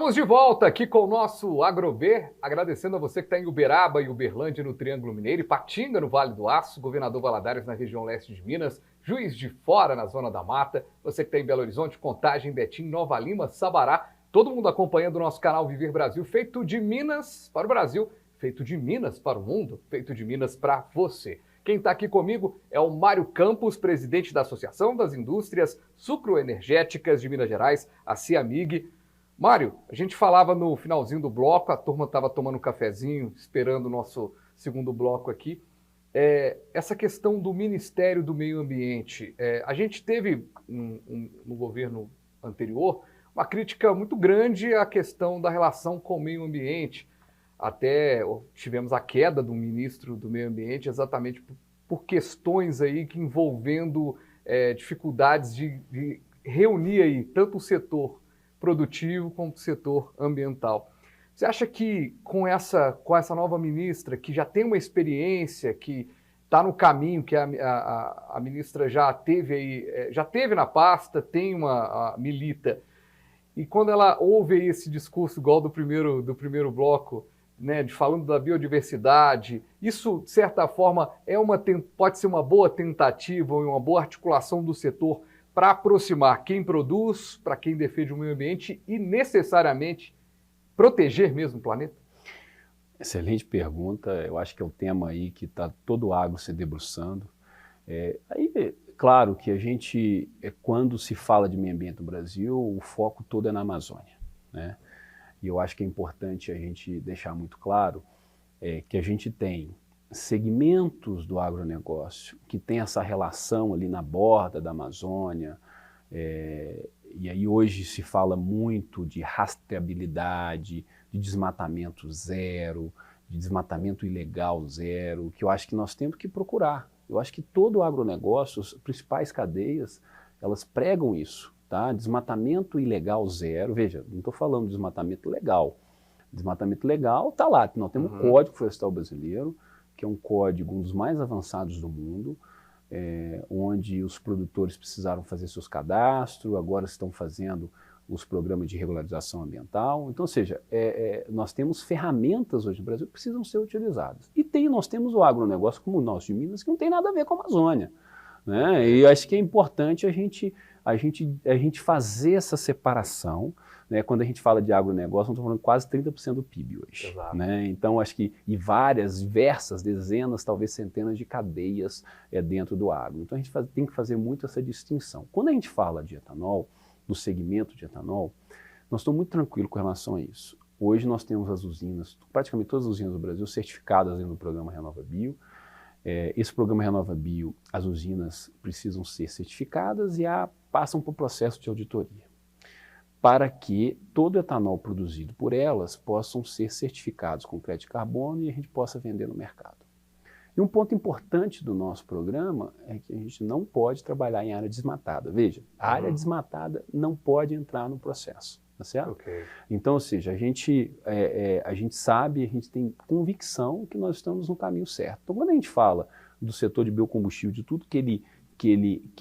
Estamos de volta aqui com o nosso AgroV, agradecendo a você que está em Uberaba e Uberlândia no Triângulo Mineiro, Ipatinga no Vale do Aço, Governador Valadares na região leste de Minas, Juiz de Fora na Zona da Mata, você que está em Belo Horizonte, Contagem, Betim, Nova Lima, Sabará, todo mundo acompanhando o nosso canal Viver Brasil, feito de Minas para o Brasil, feito de Minas para o mundo, feito de Minas para você. Quem está aqui comigo é o Mário Campos, presidente da Associação das Indústrias Sucroenergéticas de Minas Gerais, a CIAMIG. Mário, a gente falava no finalzinho do bloco, a turma estava tomando um cafezinho, esperando o nosso segundo bloco aqui. Essa questão do Ministério do Meio Ambiente. A gente teve, no governo anterior, uma crítica muito grande à questão da relação com o meio ambiente. Até tivemos a queda do ministro do Meio Ambiente exatamente por questões aí que envolvendo dificuldades de reunir aí tanto o setor produtivo como o setor ambiental. Você acha que com essa nova ministra, que já tem uma experiência, que está no caminho, que a ministra já teve aí, já teve na pasta, tem milita, e quando ela ouve aí esse discurso igual do primeiro bloco, né, falando da biodiversidade, isso, de certa forma, pode ser uma boa tentativa ou uma boa articulação do setor para aproximar quem produz, para quem defende o meio ambiente e necessariamente proteger mesmo o planeta? Excelente pergunta. Eu acho que é o tema aí que está todo o agro se debruçando. Claro que a gente, quando se fala de meio ambiente no Brasil, o foco todo é na Amazônia, né? E eu acho que é importante a gente deixar muito claro que a gente tem segmentos do agronegócio que tem essa relação ali na borda da Amazônia, e aí hoje se fala muito de rastreabilidade, de desmatamento zero, de desmatamento ilegal zero, que eu acho que nós temos que procurar. Eu acho que todo o agronegócio, as principais cadeias, elas pregam isso, tá? Desmatamento ilegal zero, veja, não estou falando de desmatamento legal. Desmatamento legal está lá, nós temos o Código Florestal Brasileiro, que é um código um dos mais avançados do mundo, onde os produtores precisaram fazer seus cadastros, agora estão fazendo os programas de regularização ambiental. Então, ou seja, nós temos ferramentas hoje no Brasil que precisam ser utilizadas. E nós temos o agronegócio como o nosso de Minas, que não tem nada a ver com a Amazônia, né? E eu acho que é importante a gente fazer essa separação, né? Quando a gente fala de agronegócio, nós estamos falando quase 30% do PIB hoje, né? Então, acho que diversas, dezenas, talvez centenas de cadeias dentro do agro. Então, a gente tem que fazer muito essa distinção. Quando a gente fala de etanol, do segmento de etanol, nós estamos muito tranquilos com relação a isso. Hoje nós temos as usinas, praticamente todas as usinas do Brasil, certificadas no programa RenovaBio. Esse programa RenovaBio, as usinas precisam ser certificadas e passam por processo de auditoria, para que todo o etanol produzido por elas possam ser certificados com crédito de carbono e a gente possa vender no mercado. E um ponto importante do nosso programa é que a gente não pode trabalhar em área desmatada. Veja, a área desmatada não pode entrar no processo, tá certo? Okay. Então, ou seja, a gente sabe, a gente tem convicção que nós estamos no caminho certo. Então, quando a gente fala do setor de biocombustível, de tudo que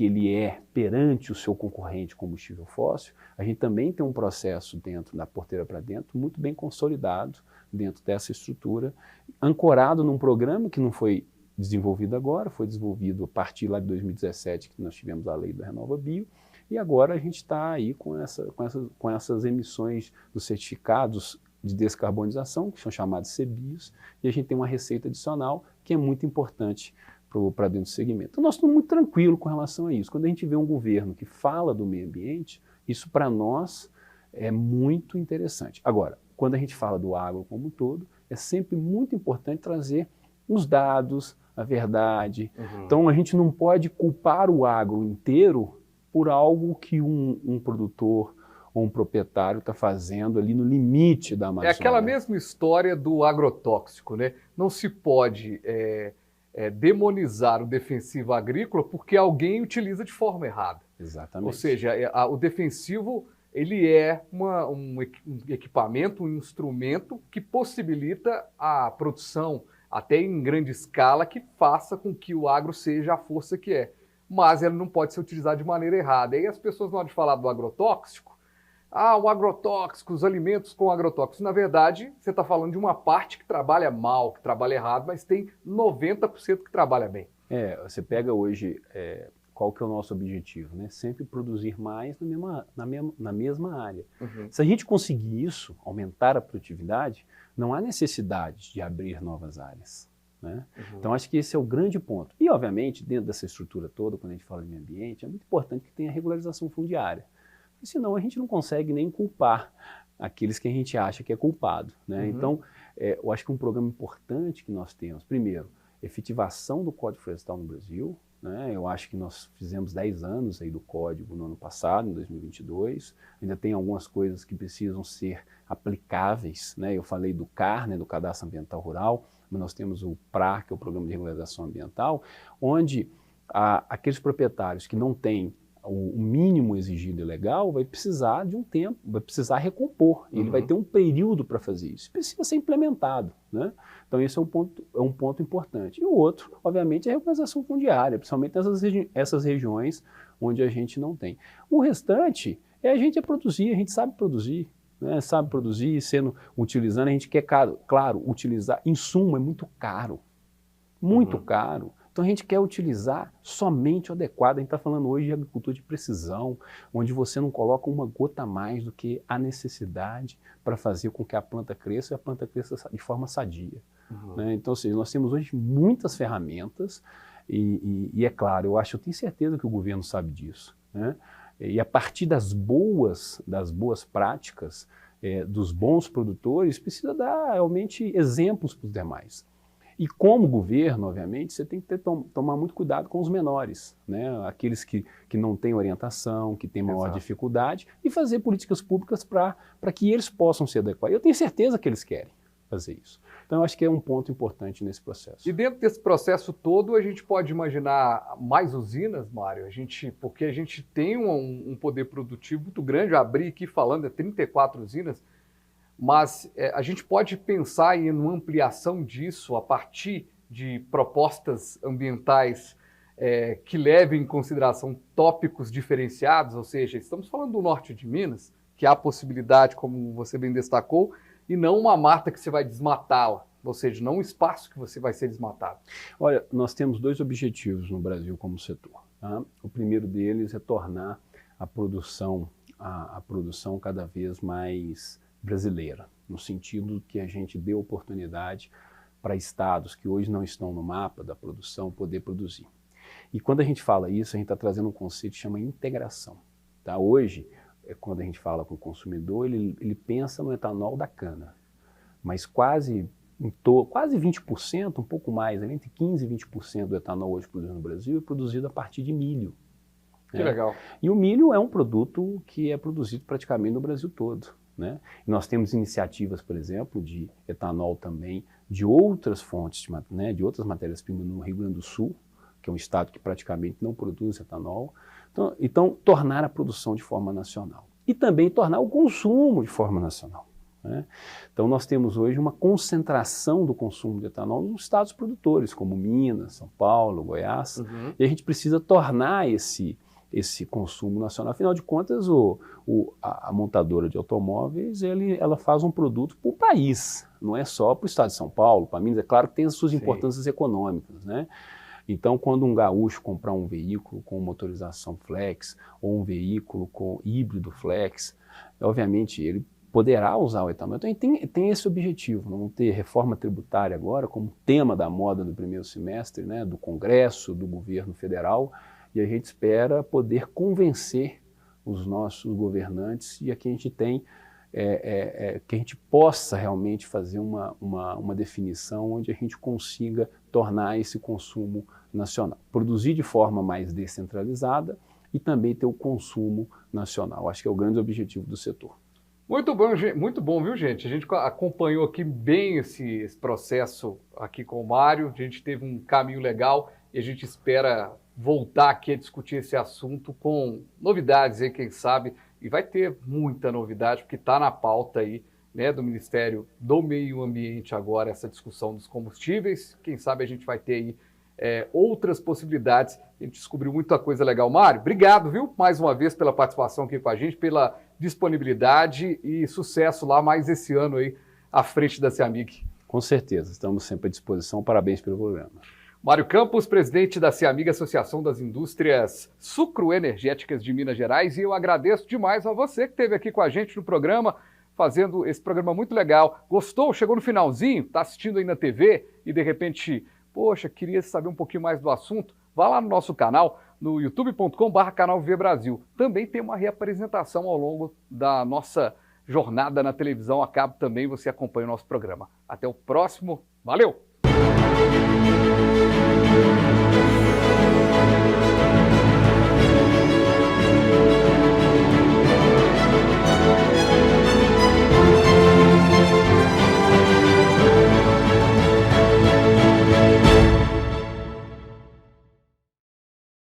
ele é perante o seu concorrente combustível fóssil, a gente também tem um processo dentro da porteira para dentro, muito bem consolidado dentro dessa estrutura, ancorado num programa que não foi desenvolvido agora, foi desenvolvido a partir lá de 2017, que nós tivemos a lei do RenovaBio, e agora a gente está aí com essas emissões dos certificados de descarbonização, que são chamados CBIOS, e a gente tem uma receita adicional que é muito importante para dentro do segmento. Então, nós estamos muito tranquilos com relação a isso. Quando a gente vê um governo que fala do meio ambiente, isso para nós é muito interessante. Agora, quando a gente fala do agro como um todo, é sempre muito importante trazer os dados, a verdade. Então, a gente não pode culpar o agro inteiro por algo que um produtor ou um proprietário está fazendo ali no limite da Amazônia. É aquela mesma história do agrotóxico, né? Não se pode demonizar o defensivo agrícola porque alguém utiliza de forma errada. Exatamente. Ou seja, o defensivo ele é um equipamento, um instrumento que possibilita a produção, até em grande escala, que faça com que o agro seja a força que é. Mas ele não pode ser utilizado de maneira errada. E aí as pessoas, na hora de falar do agrotóxico, o agrotóxico, os alimentos com agrotóxicos. Na verdade, você está falando de uma parte que trabalha mal, que trabalha errado, mas tem 90% que trabalha bem. Você pega hoje, qual que é o nosso objetivo, né? Sempre produzir mais na mesma área. Uhum. Se a gente conseguir isso, aumentar a produtividade, não há necessidade de abrir novas áreas, né? Uhum. Então, acho que esse é o grande ponto. E, obviamente, dentro dessa estrutura toda, quando a gente fala de meio ambiente, é muito importante que tenha regularização fundiária. Porque senão a gente não consegue nem culpar aqueles que a gente acha que é culpado, né? Uhum. Então, eu acho que um programa importante que nós temos, primeiro, efetivação do Código Florestal no Brasil, né? Eu acho que nós fizemos 10 anos aí do Código no ano passado, em 2022, ainda tem algumas coisas que precisam ser aplicáveis, né? Eu falei do CAR, né, do Cadastro Ambiental Rural, mas nós temos o PRA, que é o Programa de Regularização Ambiental, onde aqueles proprietários que não têm o mínimo exigido e legal vai precisar de um tempo, vai precisar recompor. Ele vai ter um período para fazer isso. Precisa ser implementado, né? Então, esse é um ponto importante. E o outro, obviamente, é a regularização fundiária, principalmente nessas regiões onde a gente não tem. O restante é a gente produzir, a gente sabe produzir, né? Sabe produzir, utilizando, a gente quer, claro, utilizar. Insumo é muito caro, muito caro. Então a gente quer utilizar somente o adequado. A gente está falando hoje de agricultura de precisão, onde você não coloca uma gota a mais do que a necessidade para fazer com que a planta cresça e a planta cresça de forma sadia. Né? Então, ou seja, nós temos hoje muitas ferramentas e é claro, eu tenho certeza que o governo sabe disso, né? E a partir das boas práticas, dos bons produtores, precisa dar realmente exemplos para os demais. E como governo, obviamente, você tem que tomar muito cuidado com os menores, né? Aqueles que não têm orientação, que têm maior dificuldade, e fazer políticas públicas para que eles possam se adequar. Eu tenho certeza que eles querem fazer isso. Então, eu acho que é um ponto importante nesse processo. E dentro desse processo todo, a gente pode imaginar mais usinas, Mário? Porque a gente tem um poder produtivo muito grande. Eu abri aqui falando, 34 usinas. Mas a gente pode pensar em uma ampliação disso a partir de propostas ambientais que levem em consideração tópicos diferenciados, ou seja, estamos falando do norte de Minas, que há a possibilidade, como você bem destacou, e não uma mata que você vai desmatá-la, ou seja, não um espaço que você vai ser desmatado. Olha, nós temos 2 objetivos no Brasil como setor. Tá? O primeiro deles é tornar a produção cada vez mais brasileira, no sentido que a gente dê oportunidade para estados que hoje não estão no mapa da produção poder produzir. E quando a gente fala isso, a gente está trazendo um conceito que chama integração. Tá? Hoje, quando a gente fala com o consumidor, ele pensa no etanol da cana, mas quase 20%, um pouco mais, entre 15% e 20% do etanol hoje produzido no Brasil é produzido a partir de milho. Que legal. E o milho é um produto que é produzido praticamente no Brasil todo. Né? E nós temos iniciativas, por exemplo, de etanol também, de outras fontes, né, de outras matérias-primas no Rio Grande do Sul, que é um estado que praticamente não produz etanol. Então, tornar a produção de forma nacional. E também tornar o consumo de forma nacional. Né? Então, nós temos hoje uma concentração do consumo de etanol nos estados produtores, como Minas, São Paulo, Goiás, e a gente precisa tornar esse consumo nacional. Afinal de contas, a montadora de automóveis, ela faz um produto para o país, não é só para o estado de São Paulo, para Minas. É claro que tem as suas importâncias econômicas, né? Então, quando um gaúcho comprar um veículo com motorização flex ou um veículo com híbrido flex, obviamente ele poderá usar o etanol. Então, tem esse objetivo. Vamos ter reforma tributária agora como tema da moda do primeiro semestre, né, do Congresso, do governo federal, e a gente espera poder convencer os nossos governantes e que a gente que a gente possa realmente fazer uma definição onde a gente consiga tornar esse consumo nacional. Produzir de forma mais descentralizada e também ter o consumo nacional. Acho que é o grande objetivo do setor. Muito bom, viu, gente? A gente acompanhou aqui bem esse processo aqui com o Mário, a gente teve um caminho legal e a gente espera voltar aqui a discutir esse assunto com novidades aí, quem sabe, e vai ter muita novidade, porque está na pauta aí, né, do Ministério do Meio Ambiente agora, essa discussão dos combustíveis. Quem sabe a gente vai ter aí outras possibilidades. A gente descobriu muita coisa legal. Mário, obrigado, viu, mais uma vez pela participação aqui com a gente, pela disponibilidade e sucesso lá mais esse ano aí à frente da CEAMIG. Com certeza, estamos sempre à disposição. Parabéns pelo programa. Mário Campos, presidente da CEAMIG, Associação das Indústrias Sucroenergéticas de Minas Gerais, e eu agradeço demais a você que esteve aqui com a gente no programa, fazendo esse programa muito legal. Gostou? Chegou no finalzinho? Está assistindo aí na TV e de repente, poxa, queria saber um pouquinho mais do assunto? Vá lá no nosso canal, no youtube.com/canal Viver Brasil. Também tem uma reapresentação ao longo da nossa jornada na televisão a cabo também, você acompanha o nosso programa. Até o próximo, valeu!